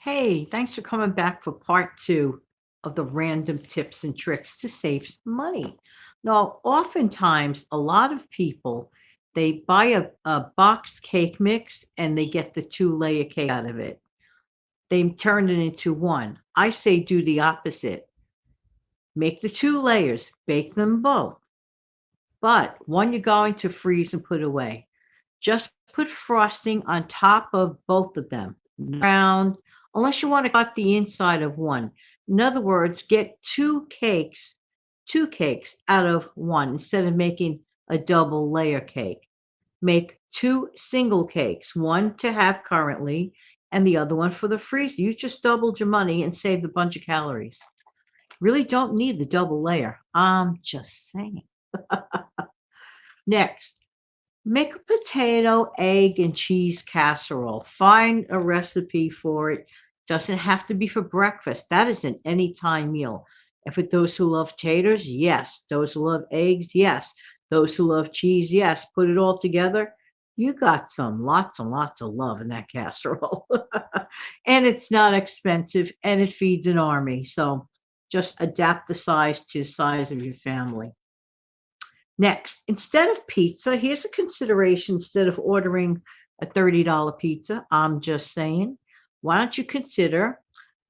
Hey, thanks for coming back for part two of the random tips and tricks to save some money. Now, oftentimes, a lot of people they buy a box cake mix and they get the two-layer cake out of it. They turn it into one. I say do the opposite. Make the two layers, bake them both, but one you're going to freeze and put away. Just put frosting on top of both of them, round, unless you want to cut the inside of one. In other words, get two cakes out of one instead of making a double layer cake. Make two single cakes, one to have currently and the other one for the freezer. You just doubled your money and saved a bunch of calories. Really don't need the double layer. I'm just saying. Next, make a potato, egg, and cheese casserole. Find a recipe for it. Doesn't have to be for breakfast. That is an anytime meal. And for those who love taters, yes. Those who love eggs, yes. Those who love cheese, yes. Put it all together. You got some lots and lots of love in that casserole. And it's not expensive and it feeds an army. So just adapt the size to the size of your family. Next, instead of pizza, here's a consideration instead of ordering a $30 pizza. I'm just saying, why don't you consider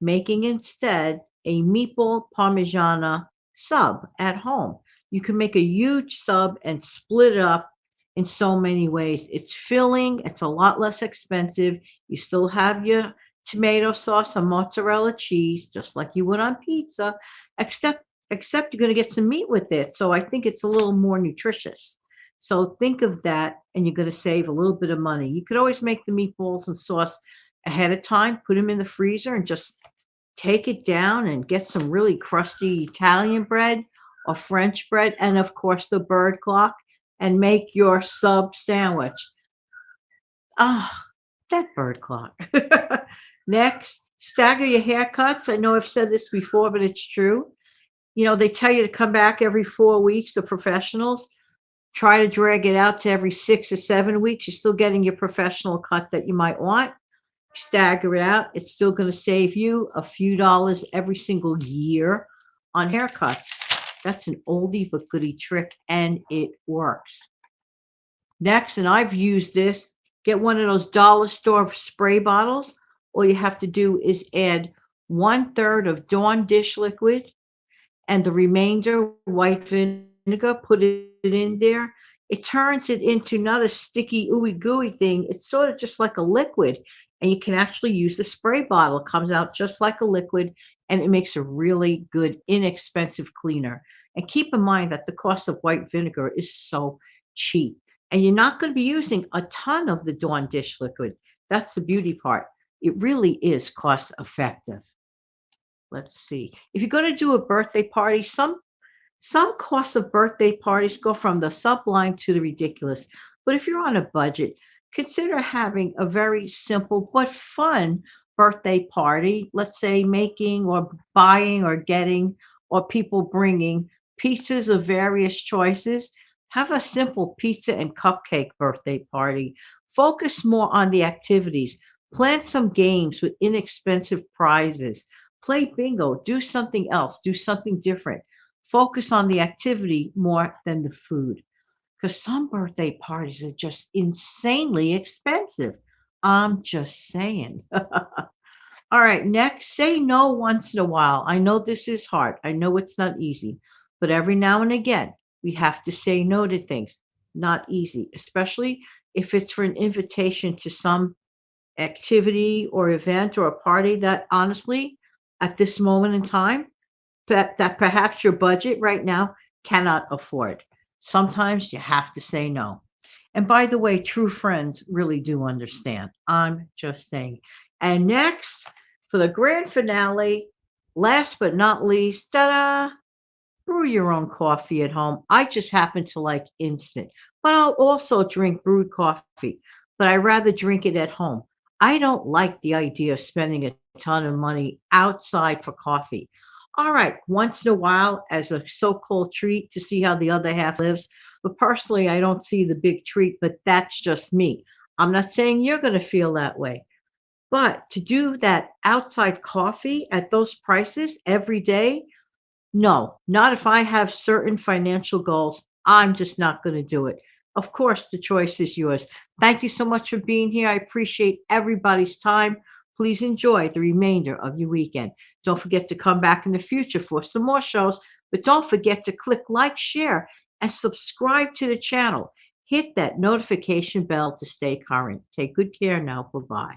making instead a meatball parmigiana sub at home? You can make a huge sub and split it up in so many ways. It's filling, it's a lot less expensive. You still have your tomato sauce and mozzarella cheese, just like you would on pizza, except except you're going to get some meat with it. So I think it's a little more nutritious. So think of that, and you're going to save a little bit of money. You could always make the meatballs and sauce ahead of time, put them in the freezer, and just take it down and get some really crusty Italian bread or French bread, and of course the bird clock, and make your sub sandwich. Ah, that bird clock. Next, stagger your haircuts. I know I've said this before, but it's true. They tell you to come back every 4 weeks, the professionals. Try to drag it out to every 6 or 7 weeks. You're still getting your professional cut that you might want. Stagger it out. It's still going to save you a few dollars every single year on haircuts. That's an oldie but goodie trick, and it works. Next, and I've used this, get one of those dollar store spray bottles. All you have to do is add 1/3 of Dawn dish liquid and the remainder white vinegar, put it in there. It turns it into not a sticky, ooey gooey thing. It's sort of just like a liquid. And you can actually use the spray bottle. It comes out just like a liquid and it makes a really good, inexpensive cleaner. And keep in mind that the cost of white vinegar is so cheap. And you're not going to be using a ton of the Dawn dish liquid. That's the beauty part. It really is cost effective. Let's see. If you're going to do a birthday party, some costs of birthday parties go from the sublime to the ridiculous. But if you're on a budget, consider having a very simple but fun birthday party. Let's say making or buying or getting or people bringing pizzas of various choices. Have a simple pizza and cupcake birthday party. Focus more on the activities. Plan some games with inexpensive prizes. Play bingo. Do something else. Do something different. Focus on the activity more than the food because some birthday parties are just insanely expensive. I'm just saying. All right, next, say no once in a while. I know this is hard. I know it's not easy, but every now and again, we have to say no to things. Not easy, especially if it's for an invitation to some activity or event or a party that honestly, at this moment in time, that perhaps your budget right now cannot afford. Sometimes you have to say no. And by the way, true friends really do understand. I'm just saying. And next, for the grand finale, last but not least, ta-da, brew your own coffee at home. I just happen to like instant, but I'll also drink brewed coffee, but I rather drink it at home. I don't like the idea of spending a ton of money outside for coffee. All right, once in a while as a so-called treat to see how the other half lives. But personally, I don't see the big treat, but that's just me. I'm not saying you're going to feel that way. But to do that outside coffee at those prices every day, no, not if I have certain financial goals. I'm just not going to do it. Of course, the choice is yours. Thank you so much for being here. I appreciate everybody's time. Please enjoy the remainder of your weekend. Don't forget to come back in the future for some more shows, but don't forget to click like, share, and subscribe to the channel. Hit that notification bell to stay current. Take good care now. Bye bye.